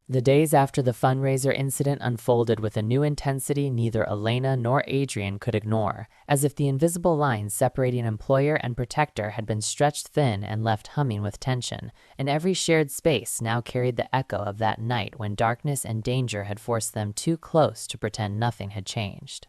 The days after the fundraiser incident unfolded with a new intensity neither Elena nor Adrian could ignore, as if the invisible line separating employer and protector had been stretched thin and left humming with tension, and every shared space now carried the echo of that night when darkness and danger had forced them too close to pretend nothing had changed.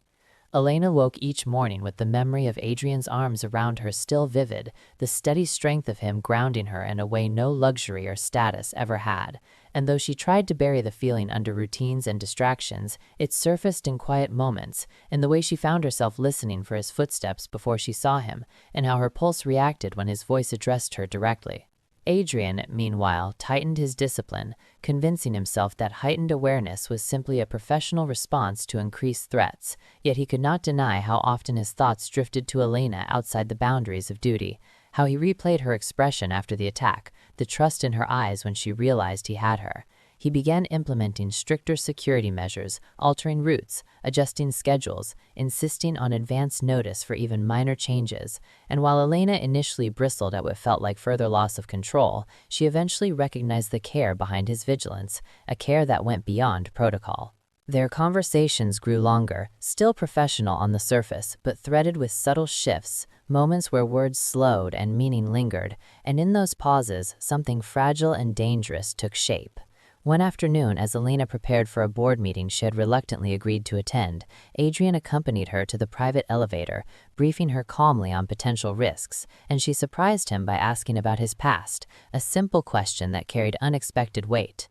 Elena woke each morning with the memory of Adrian's arms around her still vivid, the steady strength of him grounding her in a way no luxury or status ever had. And though she tried to bury the feeling under routines and distractions, it surfaced in quiet moments, in the way she found herself listening for his footsteps before she saw him, and how her pulse reacted when his voice addressed her directly. Adrian, meanwhile, tightened his discipline, convincing himself that heightened awareness was simply a professional response to increased threats, yet he could not deny how often his thoughts drifted to Elena outside the boundaries of duty, how he replayed her expression after the attack, the trust in her eyes when she realized he had her. He began implementing stricter security measures, altering routes, adjusting schedules, insisting on advance notice for even minor changes, and while Elena initially bristled at what felt like further loss of control, she eventually recognized the care behind his vigilance, a care that went beyond protocol. Their conversations grew longer, still professional on the surface, but threaded with subtle shifts, moments where words slowed and meaning lingered, and in those pauses, something fragile and dangerous took shape. One afternoon, as Elena prepared for a board meeting she had reluctantly agreed to attend, Adrian accompanied her to the private elevator, briefing her calmly on potential risks, and she surprised him by asking about his past, a simple question that carried unexpected weight.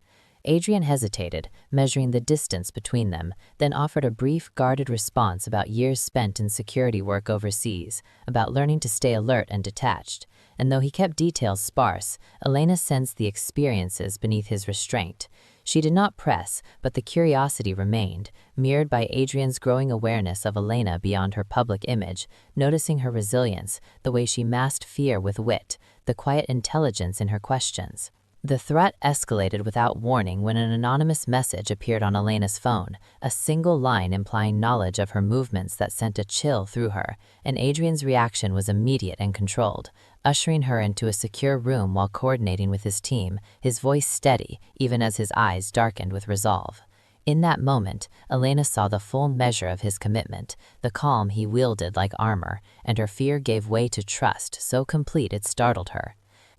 Adrian hesitated, measuring the distance between them, then offered a brief, guarded response about years spent in security work overseas, about learning to stay alert and detached. And though he kept details sparse, Elena sensed the experiences beneath his restraint. She did not press, but the curiosity remained, mirrored by Adrian's growing awareness of Elena beyond her public image, noticing her resilience, the way she masked fear with wit, the quiet intelligence in her questions. The threat escalated without warning when an anonymous message appeared on Elena's phone, a single line implying knowledge of her movements that sent a chill through her, and Adrian's reaction was immediate and controlled, ushering her into a secure room while coordinating with his team, his voice steady, even as his eyes darkened with resolve. In that moment, Elena saw the full measure of his commitment, the calm he wielded like armor, and her fear gave way to trust so complete it startled her.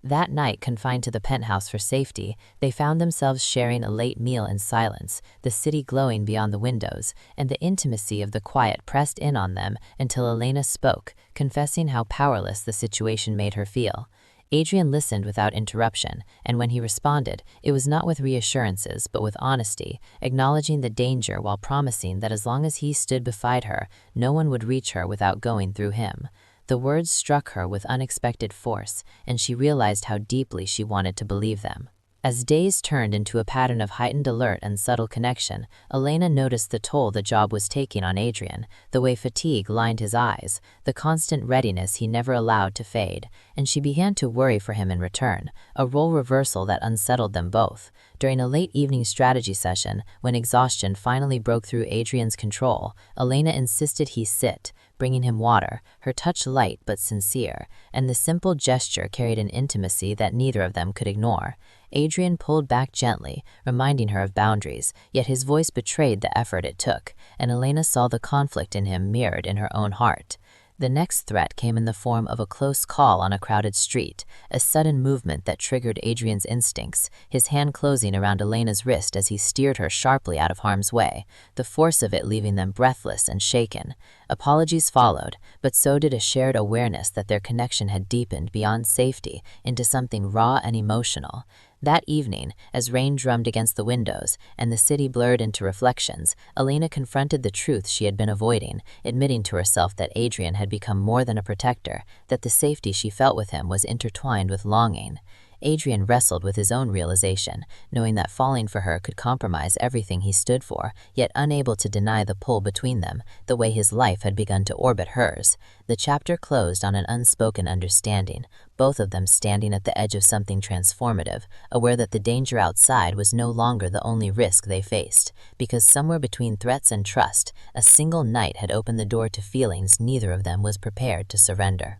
That night, confined to the penthouse for safety, they found themselves sharing a late meal in silence, the city glowing beyond the windows, and the intimacy of the quiet pressed in on them until Elena spoke, confessing how powerless the situation made her feel. Adrian listened without interruption, and when he responded, it was not with reassurances but with honesty, acknowledging the danger while promising that as long as he stood beside her, no one would reach her without going through him. The words struck her with unexpected force, and she realized how deeply she wanted to believe them. As days turned into a pattern of heightened alert and subtle connection, Elena noticed the toll the job was taking on Adrian, the way fatigue lined his eyes, the constant readiness he never allowed to fade, and she began to worry for him in return, a role reversal that unsettled them both. During a late evening strategy session, when exhaustion finally broke through Adrian's control, Elena insisted he sit, bringing him water, her touch light but sincere, and the simple gesture carried an intimacy that neither of them could ignore. Adrian pulled back gently, reminding her of boundaries, yet his voice betrayed the effort it took, and Elena saw the conflict in him mirrored in her own heart. The next threat came in the form of a close call on a crowded street, a sudden movement that triggered Adrian's instincts, his hand closing around Elena's wrist as he steered her sharply out of harm's way, the force of it leaving them breathless and shaken. Apologies followed, but so did a shared awareness that their connection had deepened beyond safety into something raw and emotional. That evening, as rain drummed against the windows and the city blurred into reflections, Elena confronted the truth she had been avoiding, admitting to herself that Adrian had become more than a protector, that the safety she felt with him was intertwined with longing. Adrian wrestled with his own realization, knowing that falling for her could compromise everything he stood for, yet unable to deny the pull between them, the way his life had begun to orbit hers. The chapter closed on an unspoken understanding, both of them standing at the edge of something transformative, aware that the danger outside was no longer the only risk they faced, because somewhere between threats and trust, a single night had opened the door to feelings neither of them was prepared to surrender.